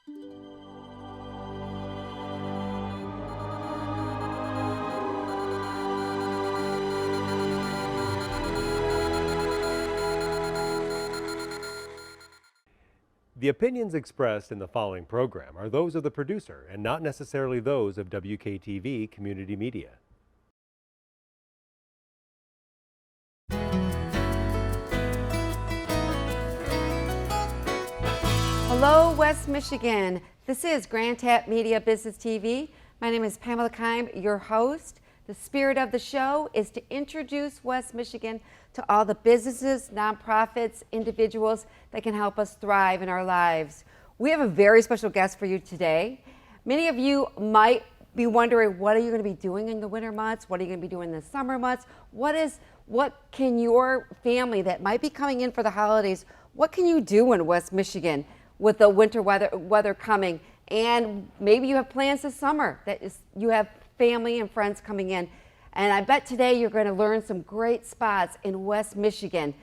The opinions expressed in the following program are those of the producer and not necessarily those of WKTV Community Media. Hello, West Michigan. This is Grand Tap Media Business TV. My name is Pamela Keim, your host. The spirit of the show is to introduce West Michigan to all the businesses, nonprofits, individuals that can help us thrive in our lives. We have a very special guest for you today. Many of you might be wondering, what are you going to be doing in the winter months? What are you going to be doing in the summer months? What can your family that might be coming in for the holidays, what can you do in West Michigan with the winter weather coming? And maybe you have plans this summer you have family and friends coming in. And I bet today you're going to learn some great spots in West Michigan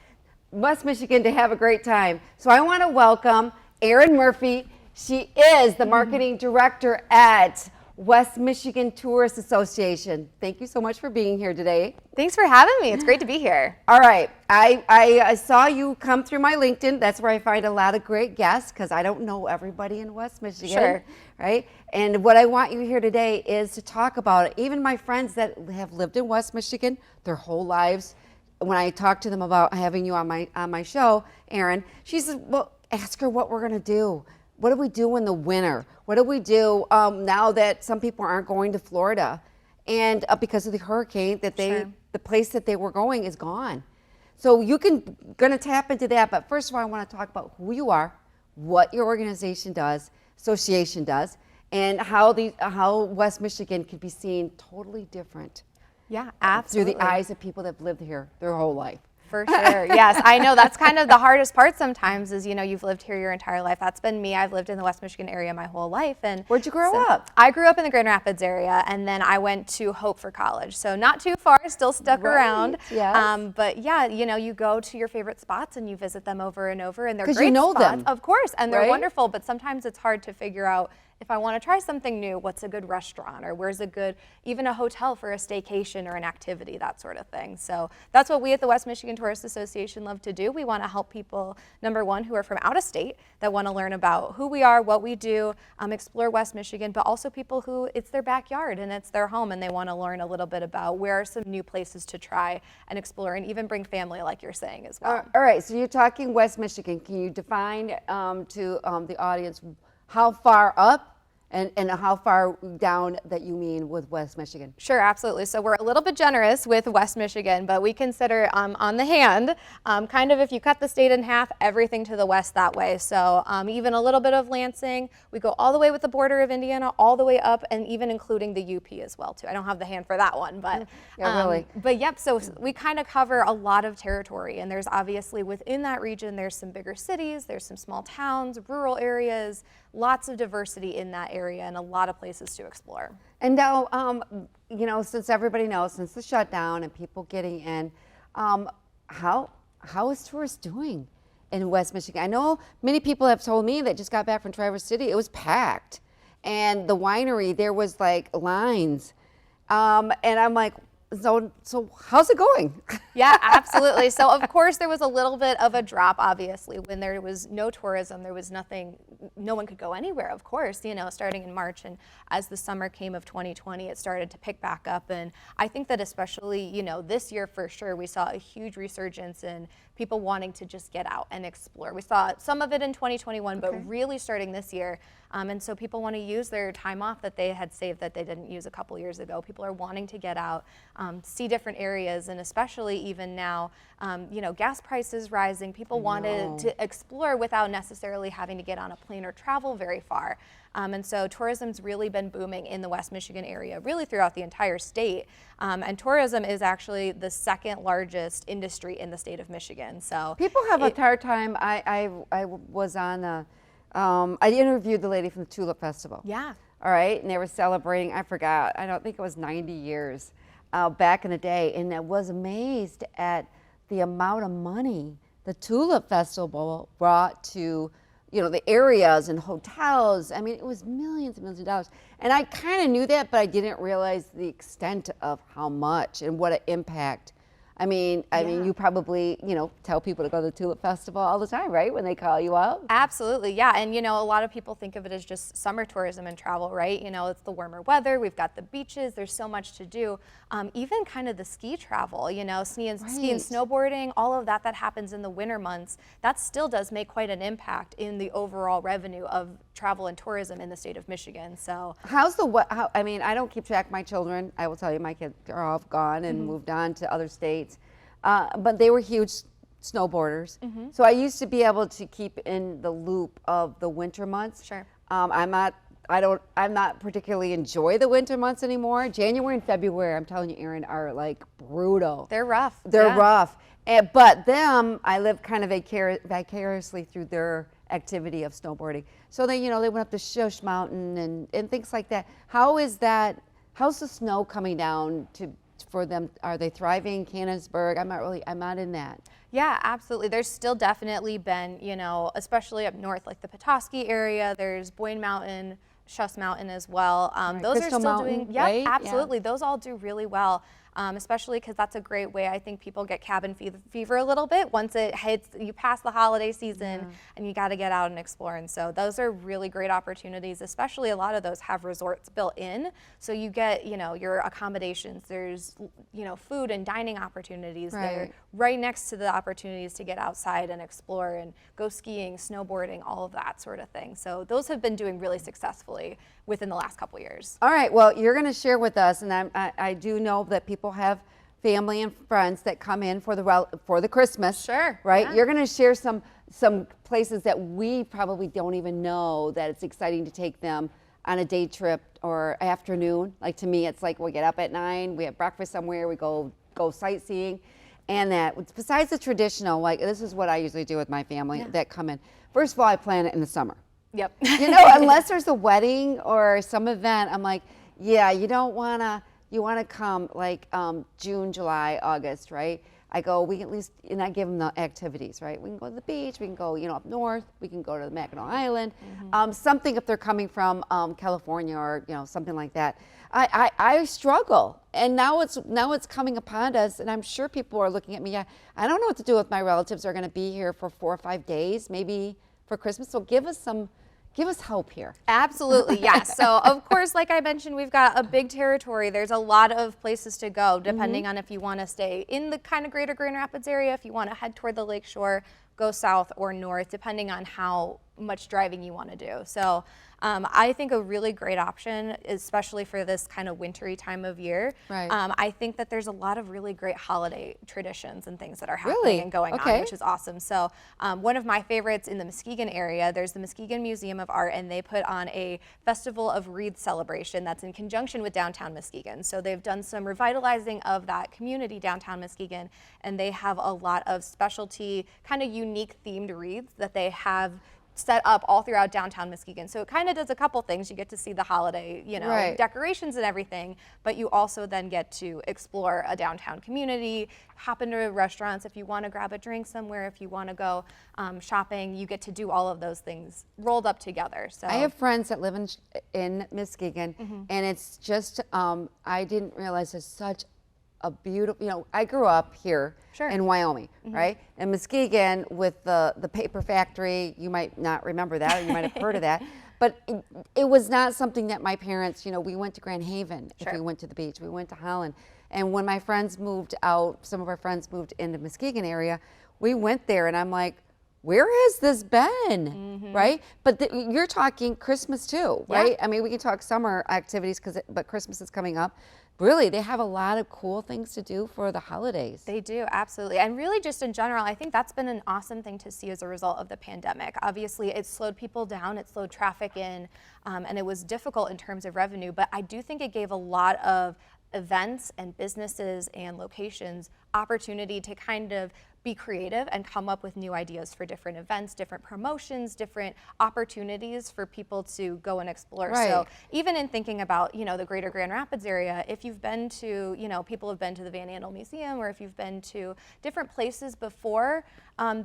to have a great time. So I want to welcome Erin Murphy. She is the marketing director at West Michigan Tourist Association. Thank you so much for being here today. Thanks for having me. It's great to be here. All right. I saw you come through my LinkedIn. That's where I find a lot of great guests because I don't know everybody in West Michigan. Sure. Right? And what I want you here today is to talk about it. Even my friends that have lived in West Michigan their whole lives, when I talk to them about having you on my show, Erin, she says, well, ask her what we're going to do. What do we do in the winter? What do we do now that some people aren't going to Florida? And because of the hurricane, the place that they were going is gone. So gonna tap into that. But first of all, I want to talk about who you are, what your association does, and how West Michigan can be seen totally different. Yeah, absolutely. Through the eyes of people that have lived here their whole life. For sure. Yes, I know that's kind of the hardest part sometimes is, you've lived here your entire life. That's been me. I've lived in the West Michigan area my whole life. And where'd you grow up? I grew up in the Grand Rapids area, and then I went to Hope for college. So not too far, still stuck around. Yes. But yeah, you go to your favorite spots and you visit them over and over, and they're great you know spots, them. of course, and they're right? wonderful. But sometimes it's hard to figure out, if I want to try something new, what's a good restaurant, or where's even a hotel for a staycation or an activity, that sort of thing. So that's what we at the West Michigan Tourist Association love to do. We want to help people, number one, who are from out of state that want to learn about who we are, what we do, explore West Michigan, but also people who it's their backyard and it's their home and they want to learn a little bit about where are some new places to try and explore, and even bring family, like you're saying as well. All right, so you're talking West Michigan. Can you define to the audience how far up and how far down that you mean with West Michigan? Sure, absolutely. So we're a little bit generous with West Michigan, but we consider on the hand, kind of if you cut the state in half, everything to the west that way. So even a little bit of Lansing, we go all the way with the border of Indiana, all the way up, and even including the UP as well too. I don't have the hand for that one, but yeah, really. But yep, so we kind of cover a lot of territory, and there's obviously within that region, there's some bigger cities, there's some small towns, rural areas, lots of diversity in that area and a lot of places to explore. And now, since everybody knows, since the shutdown and people getting in, how is tourists doing in West Michigan? I know many people have told me that just got back from Traverse City, it was packed. And the winery, there was like lines. And I'm like, so how's it going? Yeah, absolutely. So of course there was a little bit of a drop, obviously, when there was no tourism, there was nothing, no one could go anywhere, of course, starting in March. And as the summer came of 2020, it started to pick back up. And I think that especially, this year for sure, we saw a huge resurgence in people wanting to just get out and explore. We saw some of it in 2021, but really starting this year. And so people want to use their time off that they had saved that they didn't use a couple years ago. People are wanting to get out, see different areas, and especially even now, gas prices rising. People wanted to explore without necessarily having to get on a plane or travel very far. And so tourism's really been booming in the West Michigan area, really throughout the entire state. And tourism is actually the second largest industry in the state of Michigan. So people have a hard time. I was on I interviewed the lady from the Tulip Festival. Yeah. All right, and they were celebrating, I forgot, I don't think it was 90 years back in the day, and I was amazed at the amount of money the Tulip Festival brought to you know, the areas and hotels. I mean, it was millions and millions of dollars. And I kind of knew that, but I didn't realize the extent of how much and what an impact. I mean, you probably, you know, tell people to go to the Tulip Festival all the time, right? When they call you out. Absolutely, yeah. And you know, a lot of people think of it as just summer tourism and travel, right? You know, it's the warmer weather, we've got the beaches, there's so much to do. Even kind of the ski travel, you know, ski and snowboarding, all of that happens in the winter months, that still does make quite an impact in the overall revenue of travel and tourism in the state of Michigan. So I mean, I don't keep track of my children. I will tell you, my kids are all gone and moved on to other states. But they were huge snowboarders. So I used to be able to keep in the loop of the winter months. Sure. I'm not particularly enjoy the winter months anymore. January and February, I'm telling you, Erin, are like brutal. They're rough. They're rough. But them, I live kind of vicariously through their activity of snowboarding. So they, you know, they went up to Shush Mountain and things like that. How's the snow coming down for them? Are they thriving? Canonsburg? I'm not in that. Yeah, absolutely. There's still definitely been, you know, especially up north, like the Petoskey area, there's Boyne Mountain, Shush Mountain as well. Those Crystal are still Mountain, doing, yeah, right? absolutely. Yeah. Those all do really well. Especially because that's a great way. I think people get cabin fever a little bit once it hits, you pass the holiday season and you got to get out and explore. And so those are really great opportunities, especially a lot of those have resorts built in. So you get, you know, your accommodations, there's, you know, food and dining opportunities. Right. They're right next to the opportunities to get outside and explore and go skiing, snowboarding, all of that sort of thing. So those have been doing really successfully within the last couple years. All right, well, you're going to share with us, and I do know that people have family and friends that come in for the Christmas. Sure. Right? Yeah. You're going to share some places that we probably don't even know that it's exciting to take them on a day trip or afternoon. Like to me, it's like we get up at 9, we have breakfast somewhere, we go sightseeing, and that besides the traditional, like this is what I usually do with my family that come in. First of all, I plan it in the summer. Yep. You know, unless there's a wedding or some event, I'm like, yeah, you want to come like June, July, August, right? I go, we can at least, and I give them the activities, right? We can go to the beach, we can go, you know, up north, we can go to the Mackinac Island, something if they're coming from California or, you know, something like that. I struggle, and now it's coming upon us, and I'm sure people are looking at me. I don't know what to do with my relatives who are going to be here for 4 or 5 days, maybe for Christmas. So give us hope here. Absolutely, yes. So of course, like I mentioned, we've got a big territory. There's a lot of places to go, depending on if you want to stay in the kind of greater Grand Rapids area, if you want to head toward the lake shore, go south or north, depending on how much driving you want to do. So I think a really great option, especially for this kind of wintry time of year. Right. I think that there's a lot of really great holiday traditions and things that are happening and going on, which is awesome. So one of my favorites in the Muskegon area, there's the Muskegon Museum of Art, and they put on a Festival of Wreaths celebration that's in conjunction with downtown Muskegon. So they've done some revitalizing of that community downtown Muskegon, and they have a lot of specialty, kind of unique themed wreaths that they have set up all throughout downtown Muskegon. So it kind of does a couple things. You get to see the holiday, you know, decorations and everything, but you also then get to explore a downtown community, hop into restaurants if you want to grab a drink somewhere, if you want to go shopping, you get to do all of those things rolled up together. So I have friends that live in Muskegon, and it's just, I didn't realize it's such a beautiful, you know, I grew up here in Wyoming, right? And Muskegon with the paper factory, you might not remember that, or you might have heard of that, but it was not something that my parents, you know, we went to Grand Haven if we went to the beach, we went to Holland. And when my friends moved out, some of our friends moved into Muskegon area, we went there and I'm like, where has this been, right? But you're talking Christmas too, right? I mean, we can talk summer activities, but Christmas is coming up. Really, they have a lot of cool things to do for the holidays. They do, absolutely. And really just in general, I think that's been an awesome thing to see as a result of the pandemic. Obviously, it slowed people down, it slowed traffic in, and it was difficult in terms of revenue, but I do think it gave a lot of events and businesses and locations opportunity to kind of be creative and come up with new ideas for different events, different promotions, different opportunities for people to go and explore. Right. So even in thinking about, the greater Grand Rapids area, if you've been to, people have been to the Van Andel Museum, or if you've been to different places before,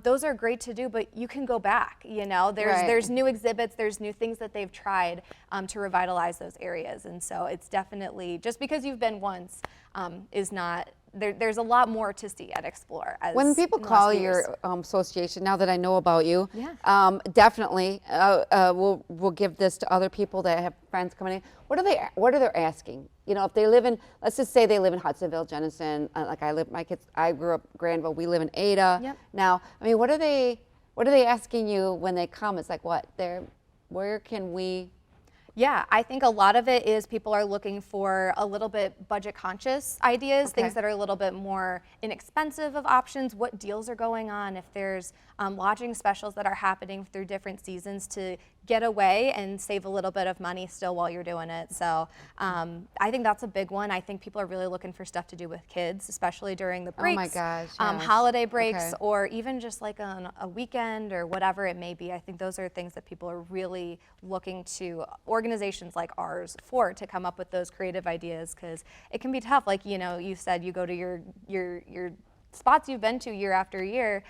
those are great to do, but you can go back, there's new exhibits, there's new things that they've tried to revitalize those areas. And so it's definitely, just because you've been once is not, there's a lot more to see and explore. When people call your association, now that I know about you, definitely we'll give this to other people that have friends coming in. What are they asking? If they live in, let's just say they live in Hudsonville, Jenison, like I grew up Granville, we live in Ada. Yep. Now, what are they asking you when they come? It's like, where can we? Yeah, I think a lot of it is people are looking for a little bit budget conscious ideas, things that are a little bit more inexpensive of options, what deals are going on, if there's lodging specials that are happening through different seasons to get away and save a little bit of money still while you're doing it. So I think that's a big one. I think people are really looking for stuff to do with kids, especially during the breaks, oh my gosh, yes. Holiday breaks, or even just like on a weekend or whatever it may be. I think those are things that people are really looking to organizations like ours to come up with those creative ideas, because it can be tough. Like, you said you go to your spots you've been to year after year,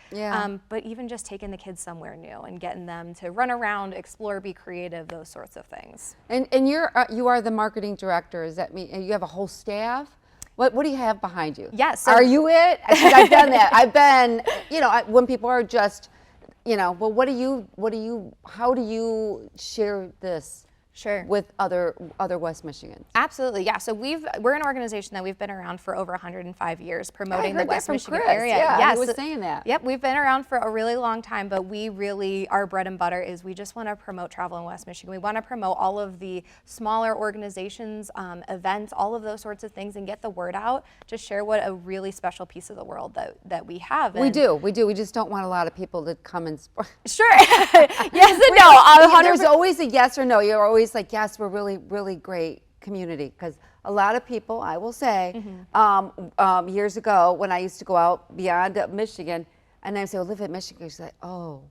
but even just taking the kids somewhere new and getting them to run around, explore, be creative, those sorts of things. And you are the marketing director. Does that mean you have a whole staff? What do you have behind you? Yes. Are you it? Because I've done that. I've been, when people are just, well, how do you share this? Sure. With other West Michigans. Absolutely, yeah. So we're an organization that we've been around for over 105 years, promoting the West Michigan area. Yeah, he was saying that. Yep, we've been around for a really long time, but our bread and butter is we just want to promote travel in West Michigan. We want to promote all of the smaller organizations, events, all of those sorts of things, and get the word out to share what a really special piece of the world that we have. We do. We just don't want a lot of people to come and. Sure. Yes and no. There's always a yes or no. You're always like, yes, we're really, really great community, because a lot of people, I will say, years ago when I used to go out beyond Michigan, and I would say, live in Michigan, she's like, oh,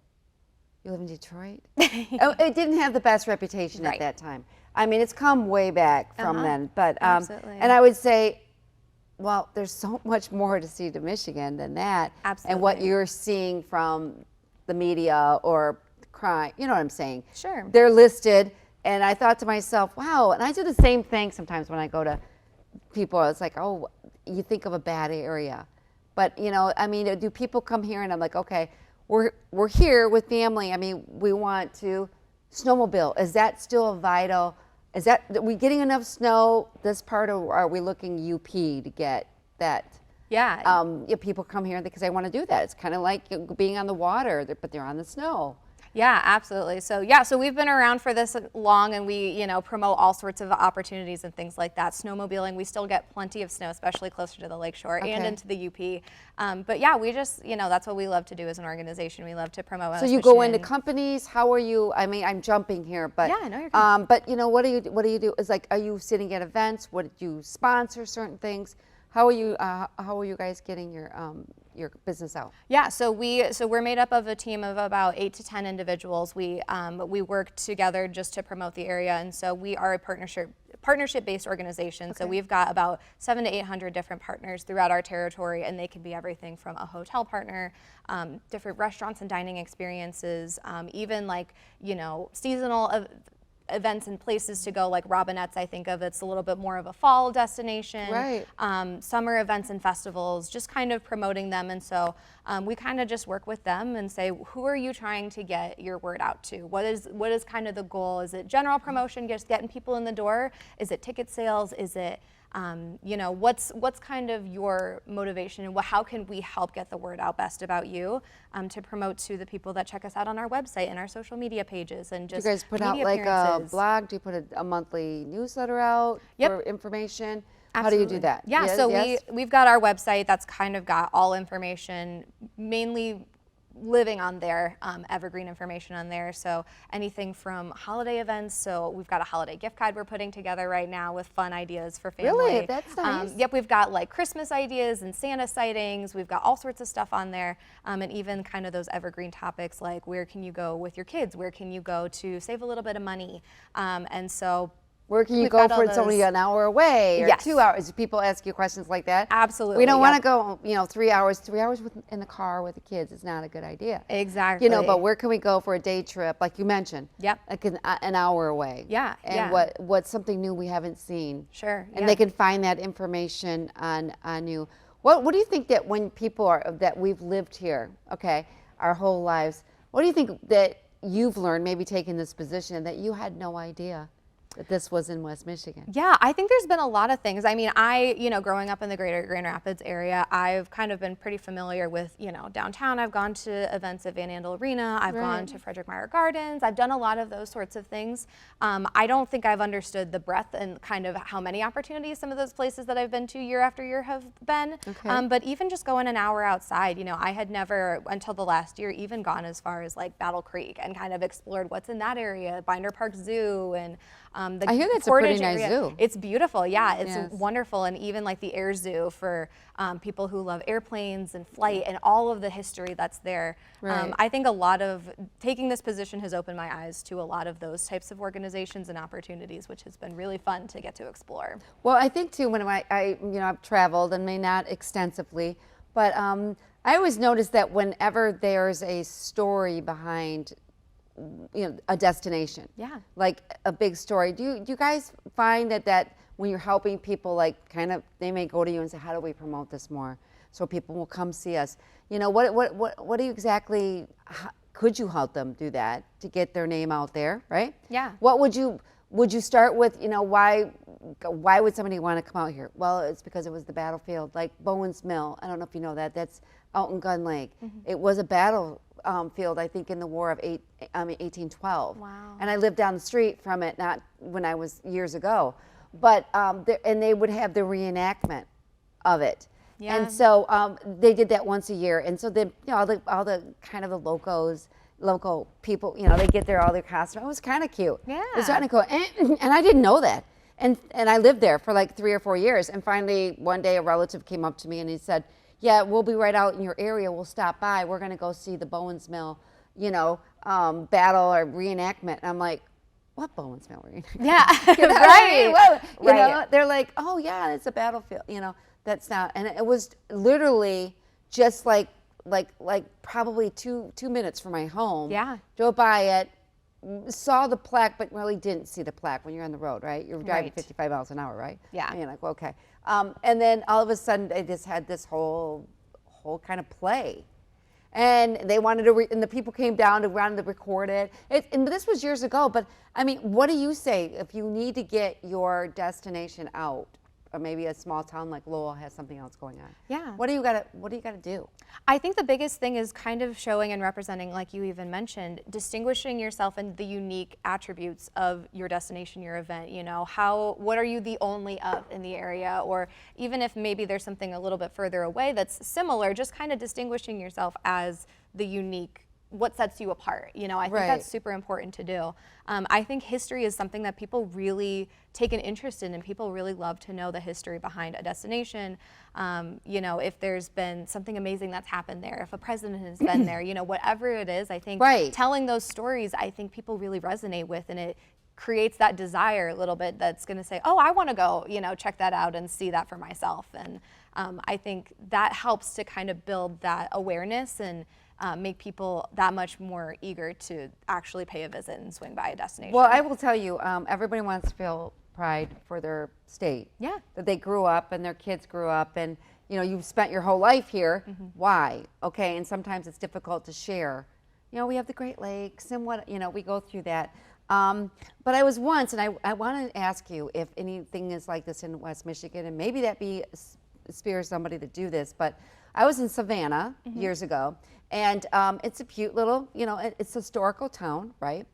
you live in Detroit? It didn't have the best reputation at that time. It's come way back from then, but and I would say, well, there's so much more to see to Michigan than that. Absolutely. And what you're seeing from the media or crime, you know what I'm saying? Sure. They're listed. And I thought to myself, wow, and I do the same thing sometimes when I go to people. It's like, oh, you think of a bad area. But, do people come here and I'm like, okay, we're here with family. We want to snowmobile. Is that still a vital, are we getting enough snow this part, or are we looking UP to get that? Yeah. People come here because they want to do that. It's kind of like being on the water, but they're on the snow. Yeah, absolutely. So we've been around for this long, and we, promote all sorts of opportunities and things like that. Snowmobiling, we still get plenty of snow, especially closer to the lakeshore and into the UP. But yeah, we just, that's what we love to do as an organization. We love to promote. So you go into companies. How are you? I'm jumping here, but yeah, no, you're good. But what do you do? Is like, are you sitting at events? What do you sponsor certain things? How are you guys getting your business out? Yeah, so we're made up of a team of about 8 to 10 individuals. We work together just to promote the area, and so we are a partnership-based organization. Okay. So we've got about 700 to 800 different partners throughout our territory, and they can be everything from a hotel partner, different restaurants and dining experiences, even like seasonal events and places to go, like Robinette's, I think of. It's a little bit more of a fall destination. Right. Summer events and festivals, just kind of promoting them. And so we kind of just work with them and say, who are you trying to get your word out to? What is kind of the goal? Is it general promotion, just getting people in the door? Is it ticket sales? Is it what's kind of your motivation, and how can we help get the word out best about you to promote to the people that check us out on our website and our social media pages, and just do you guys put out like a blog? Do you put a monthly newsletter out for information? Absolutely. How do you do that? Yeah, so we've got our website that's kind of got all information, mainly living on their evergreen information on there. So anything from holiday events. So we've got a holiday gift guide we're putting together right now with fun ideas for family. Really? That's nice. Yep, we've got like Christmas ideas and Santa sightings. We've got all sorts of stuff on there, and even kind of those evergreen topics like where can you go with your kids? Where can you go to save a little bit of money? And so where can you we've go got all for it's only those- an hour away or Yes. 2 hours? People ask you questions like that. Absolutely, We don't want to yep. go, 3 hours. 3 hours in the car with the kids is not a good idea. Exactly. But where can we go for a day trip, like you mentioned? Yep. Like an hour away. Yeah, And yeah. what's something new we haven't seen? Sure. And they can find that information on you. What do you think that when people that we've lived here, okay, our whole lives, what do you think that you've learned, maybe taking this position, that you had no idea that this was in West Michigan? Yeah, I think there's been a lot of things. I mean, growing up in the greater Grand Rapids area, I've kind of been pretty familiar with, downtown. I've gone to events at Van Andel Arena. I've gone to Frederick Meyer Gardens. I've done a lot of those sorts of things. I don't think I've understood the breadth and kind of how many opportunities some of those places that I've been to year after year have been. Okay. But even just going an hour outside, I had never, until the last year, even gone as far as like Battle Creek and kind of explored what's in that area, Binder Park Zoo and the I hear that's a pretty Portage nice area. zoo. It's beautiful, yeah, it's Yes. wonderful, and even like the Air Zoo for people who love airplanes and flight and all of the history that's there. Right. I think a lot of taking this position has opened my eyes to a lot of those types of organizations and opportunities, which has been really fun to get to explore. Well, I think too, when I've traveled, and may not extensively, but I always notice that whenever there's a story behind a destination. Yeah. Like a big story. Do you guys find that when you're helping people, like kind of, they may go to you and say, how do we promote this more so people will come see us? What do you exactly, could you help them do that to get their name out there, right? Yeah. What would you start with, why would somebody want to come out here? Well, it's because it was the battlefield, like Bowen's Mill. I don't know if you know that. That's out in Gun Lake. It was a battlefield, I think, in the War of 1812. Wow. And I lived down the street from it, not when I was years ago, but and they would have the reenactment of it. Yeah. And so they did that once a year. And so then, all the kind of the local people, they get there, all their costumes. It was kind of cute. Yeah. It was kind of cool. And I didn't know that. And I lived there for like 3 or 4 years. And finally, one day, a relative came up to me and he said, yeah, we'll be right out in your area. We'll stop by. We're going to go see the Bowen's Mill, battle or reenactment. And I'm like, what Bowen's Mill reenactment? Yeah, Right. right. Well, they're like, oh yeah, it's a battlefield. That's not. And it was literally just like probably two minutes from my home. Yeah. Drove by it, saw the plaque, but really didn't see the plaque when you're on the road, right? You're driving Right. 55 miles an hour, right? Yeah. And you're like, well, okay. And then all of a sudden, they just had this whole kind of play. And they wanted to, and the people came down to wanted to record it. And this was years ago. But I mean, what do you say if you need to get your destination out, or maybe a small town like Lowell has something else going on? Yeah. What do you gotta do? I think the biggest thing is kind of showing and representing, like you even mentioned, distinguishing yourself and the unique attributes of your destination, your event. What are you the only of in the area? Or even if maybe there's something a little bit further away that's similar, just kind of distinguishing yourself as the unique, what sets you apart. I think Right. that's super important to do. I think history is something that people really take an interest in, and people really love to know the history behind a destination. If there's been something amazing that's happened there, if a president has been there, whatever it is, I think Right. telling those stories, I think people really resonate with, and it creates that desire a little bit that's going to say, oh, I want to go, check that out and see that for myself. And I think that helps to kind of build that awareness and make people that much more eager to actually pay a visit and swing by a destination. Well, I will tell you, everybody wants to feel pride for their state. Yeah. That they grew up and their kids grew up, and you've spent your whole life here. Why? Okay, and sometimes it's difficult to share. We have the Great Lakes and we go through that. But I was once, and I want to ask you if anything is like this in West Michigan, and maybe that inspires somebody to do this, but I was in Savannah years ago, and it's a cute little, it's a historical town, right,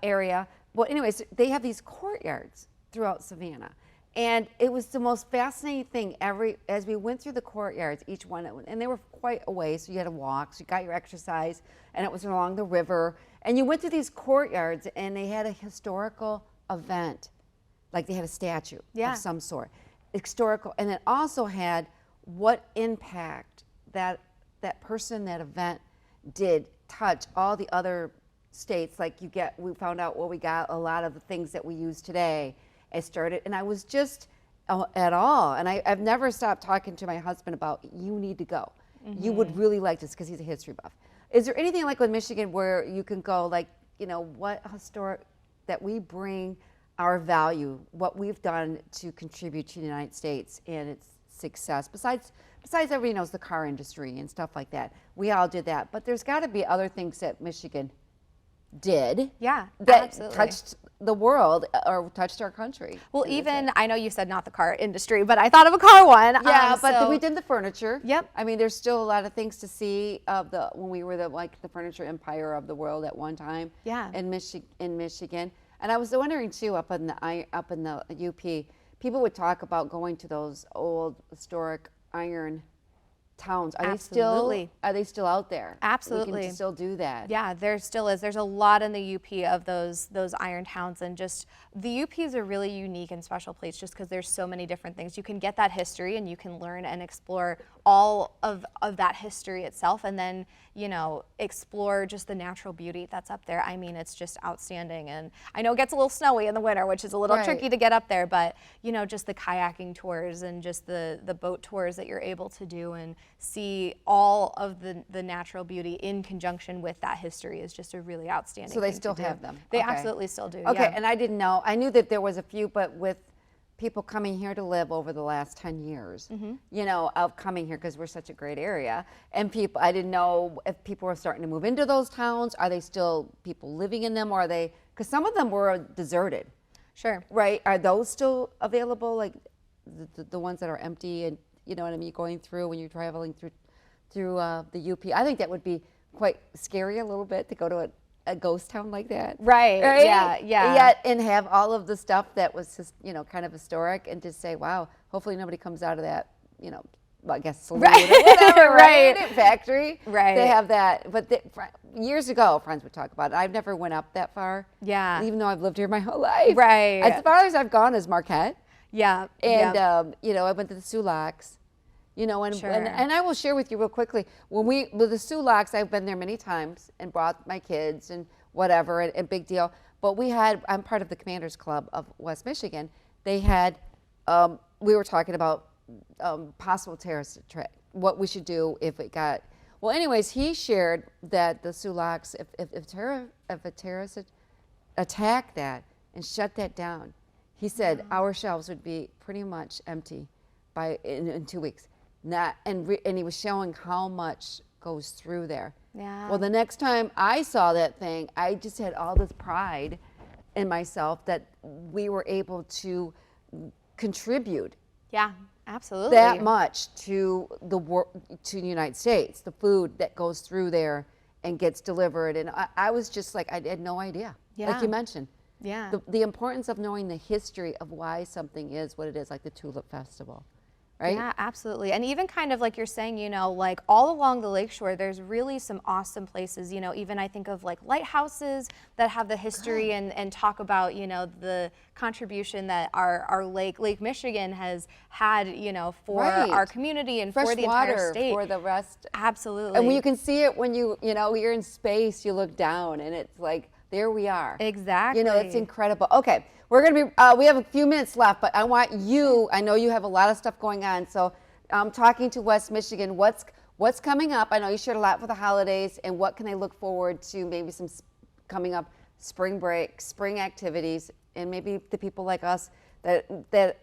area. Well, anyways, they have these courtyards throughout Savannah, And it was the most fascinating thing. As we went through the courtyards, each one, and they were quite a way, so you had to walk, so you got your exercise, and it was along the river. And you went through these courtyards, and they had a historical event, like they had a statue of some sort, historical, and it also had what impact that person, that event did touch all the other states. Like we found out, well, we got a lot of the things that we use today. I started, and I was just at all, and I've never stopped talking to my husband about, you need to go. You would really like this, because he's a history buff. Is there anything like with Michigan where you can go, like, you know, what historic, that we bring our value, what we've done to contribute to the United States and its success, besides everybody knows the car industry and stuff like that. We all did that, but there's got to be other things that Michigan did that absolutely. touched the world or touched our country. Well, even, I know you said not the car industry, but I thought of a car one. Yeah, but we did the furniture. Yep. I mean, there's still a lot of things to see when we were the furniture empire of the world at one time. Yeah. In Michigan. And I was wondering too, up in the UP, people would talk about going to those old historic iron towns. Are they still out there? Absolutely. We can still do that. Yeah, there still is. There's a lot in the UP of those iron towns, and just the UP is a really unique and special place just because there's so many different things. You can get that history and you can learn and explore all of that history itself, and then, you know, explore just the natural beauty that's up there. I mean, it's just outstanding. And I know it gets a little snowy in the winter, which is a little tricky to get up there, but, you know, just the kayaking tours and just the boat tours that you're able to do and see all of the natural beauty in conjunction with that history is just a really outstanding So they thing still to do. have them? They Okay. absolutely still do. Okay, yeah. and I didn't know. I knew that there was a few, but with people coming here to live over the last 10 years, you know, of coming here because we're such a great area, and people, I didn't know if people were starting to move into those towns. Are they still people living in them, or are they, because some of them were deserted, Sure. right? Are those still available, like the ones that are empty, and you know what I mean, going through when you're traveling through the UP? I think that would be quite scary a little bit to go to a ghost town like that. Right. Yeah. Yet, and have all of the stuff that was just, you know, kind of historic, and just say, wow, hopefully nobody comes out of that, you know, well, I guess saloon or whatever, right? Factory. Right. They have that. But years ago, friends would talk about it. I've never went up that far. Yeah. Even though I've lived here my whole life. Right. As far as I've gone is Marquette. Yeah. And, you know, I went to the Sulaks. You know, and I will share with you real quickly, with the Sulaks, I've been there many times and brought my kids and whatever, and big deal. But I'm part of the Commanders Club of West Michigan. They had, we were talking about possible terrorist attack, what we should do if it got, well, anyways, he shared that the Sulaks, if a terrorist attacked that and shut that down, he said our shelves would be pretty much empty in 2 weeks. And he was showing how much goes through there. Yeah. Well, the next time I saw that thing, I just had all this pride in myself that we were able to contribute Yeah. Absolutely. that much to the United States, the food that goes through there and gets delivered. And I was just like, I had no idea. Yeah. Like you mentioned. Yeah. The importance of knowing the history of why something is what it is, like the Tulip Festival. Right? Yeah, absolutely. And even kind of like you're saying, you know, like all along the lakeshore, there's really some awesome places, you know, even I think of like lighthouses that have the history and talk about, you know, the contribution that our Lake Michigan has had, you know, for our community and fresh for the water entire state. For the rest. Absolutely. And when you can see it when you're in space, you look down and it's like, there we are. Exactly. You know, it's incredible. Okay, we're going to be, we have a few minutes left, but I want you, I know you have a lot of stuff going on, so I'm talking to West Michigan. What's coming up? I know you shared a lot for the holidays, and what can they look forward to, maybe some coming up spring break, spring activities, and maybe the people like us that there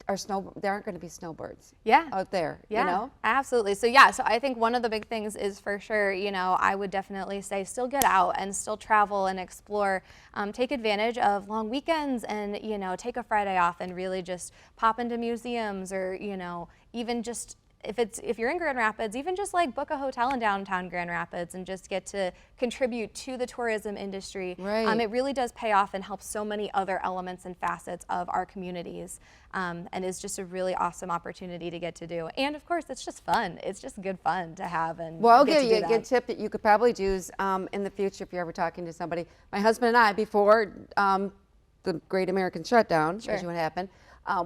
aren't going to be snowbirds out there, Yeah, you know? absolutely. So yeah, so I think one of the big things is for sure, you know, I would definitely say still get out and still travel and explore, take advantage of long weekends and, you know, take a Friday off and really just pop into museums or, you know, even just if you're in Grand Rapids, even just like book a hotel in downtown Grand Rapids and just get to contribute to the tourism industry. Right. It really does pay off and help so many other elements and facets of our communities, and is just a really awesome opportunity to get to do. And of course, it's just fun. It's just good fun to have. And Well, I'll get give to you do a good that. tip that you could probably use in the future if you're ever talking to somebody. My husband and I, before the Great American Shutdown, Sure. as what happened,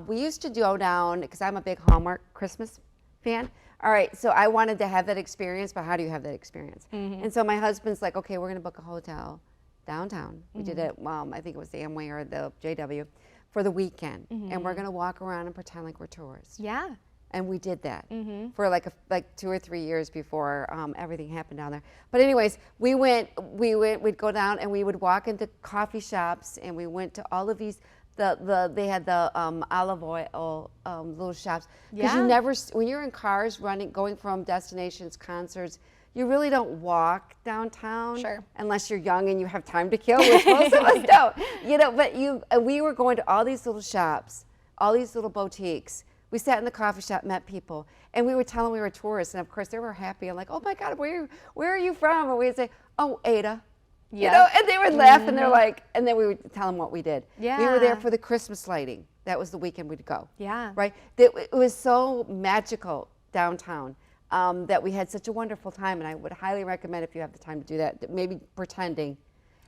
we used to go down, because I'm a big Hallmark Christmas fan. All right, so I wanted to have that experience, but how do you have that experience? And so my husband's like, okay, we're going to book a hotel downtown. We did it, I think it was the Amway or the JW, for the weekend. And we're going to walk around and pretend like we're tourists. Yeah. And we did that for like 2 or 3 years before everything happened down there. But anyways, we'd go down and we would walk into coffee shops, and we went to all of these, they had the olive oil little shops. Because you Yeah. never, when you're in cars going from destinations, concerts, you really don't walk downtown. Sure. Unless you're young and you have time to kill, which most of us don't. You know, but we were going to all these little shops, all these little boutiques. We sat in the coffee shop, met people, and we would tell them we were tourists, and of course they were happy. I'm like, oh my God, where are you from? And we'd say, oh, Ada. You Yeah. know, and they would laugh, and they're like, and then we would tell them what we did. We were there Yeah. for the Christmas lighting. That was the weekend we'd go. Yeah. Right? It was so magical downtown that we had such a wonderful time, and I would highly recommend, if you have the time to do that, maybe pretending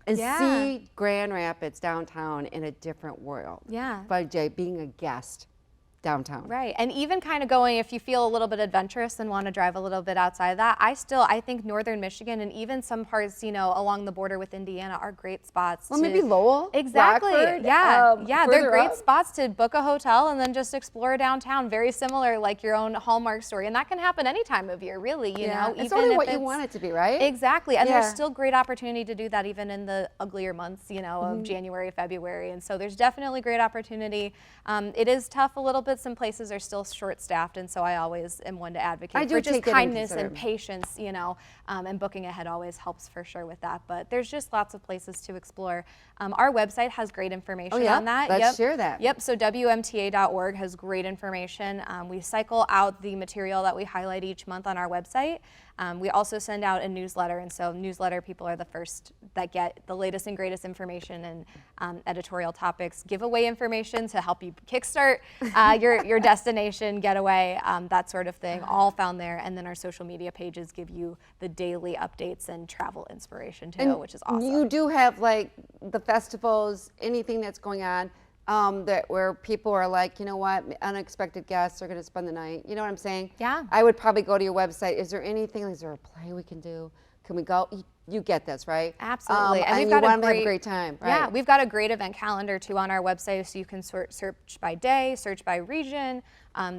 and Yeah. see Grand Rapids downtown in a different world. Yeah. By being a guest downtown. Right, and even kind of going, if you feel a little bit adventurous and want to drive a little bit outside of that, I think northern Michigan and even some parts, along the border with Indiana are great spots. Well, maybe Lowell, Exactly. Rockford, Yeah, they're further great up. spots to book a hotel and then just explore downtown. Very similar, like your own Hallmark story, and that can happen any time of year, really. You know, it's even only if what you want it to be, right? Exactly, and there's Yeah. still great opportunity to do that even in the uglier months, of January, February, and so there's definitely great opportunity. It is tough a little bit. Some places are still short-staffed, and so I always am one to advocate I do for just take that into kindness and consideration. patience, and booking ahead always helps for sure with that. But there's just lots of places to explore. Our website has great information yeah? on that. Let's share that. Yep, so WMTA.org has great information. We cycle out the material that we highlight each month on our website. We also send out a newsletter, and so newsletter people are the first that get the latest and greatest information and editorial topics, giveaway information to help you kickstart your destination getaway, that sort of thing, all found there. And then our social media pages give you the daily updates and travel inspiration too, which is awesome. You do have like the festivals, anything that's going on, where people are like, you know what, unexpected guests are going to spend the night. You know what I'm saying? Yeah. I would probably go to your website. Is there anything? Is there a play we can do? Can we go? You get this, right? Absolutely. And we've you got want them to have a great time, right? Yeah, we've got a great event calendar too on our website, so you can search by day, search by region,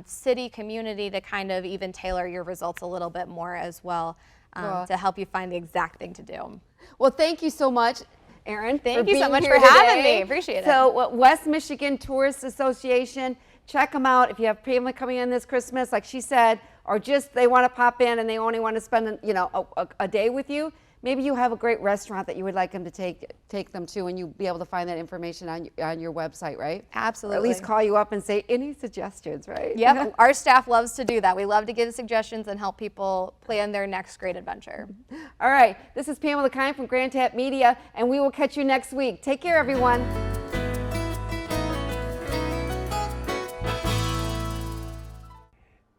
city, community, to kind of even tailor your results a little bit more as well, to help you find the exact thing to do. Well, thank you so much, Erin. Thank you so being much here for having today. me. Appreciate it. So, West Michigan Tourist Association, check them out. If you have family coming in this Christmas, like she said, or just they want to pop in and they only want to spend, a day with you. Maybe you have a great restaurant that you would like them to take them to, and you'll be able to find that information on your website, right? Absolutely. Or at least call you up and say, any suggestions, right? Yep, our staff loves to do that. We love to give suggestions and help people plan their next great adventure. All right, this is Pamela Keim from GRTV Media, and we will catch you next week. Take care, everyone.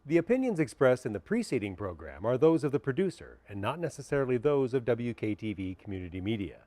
The opinions expressed in the preceding program are those of the producer and not necessarily those of WKTV Community Media.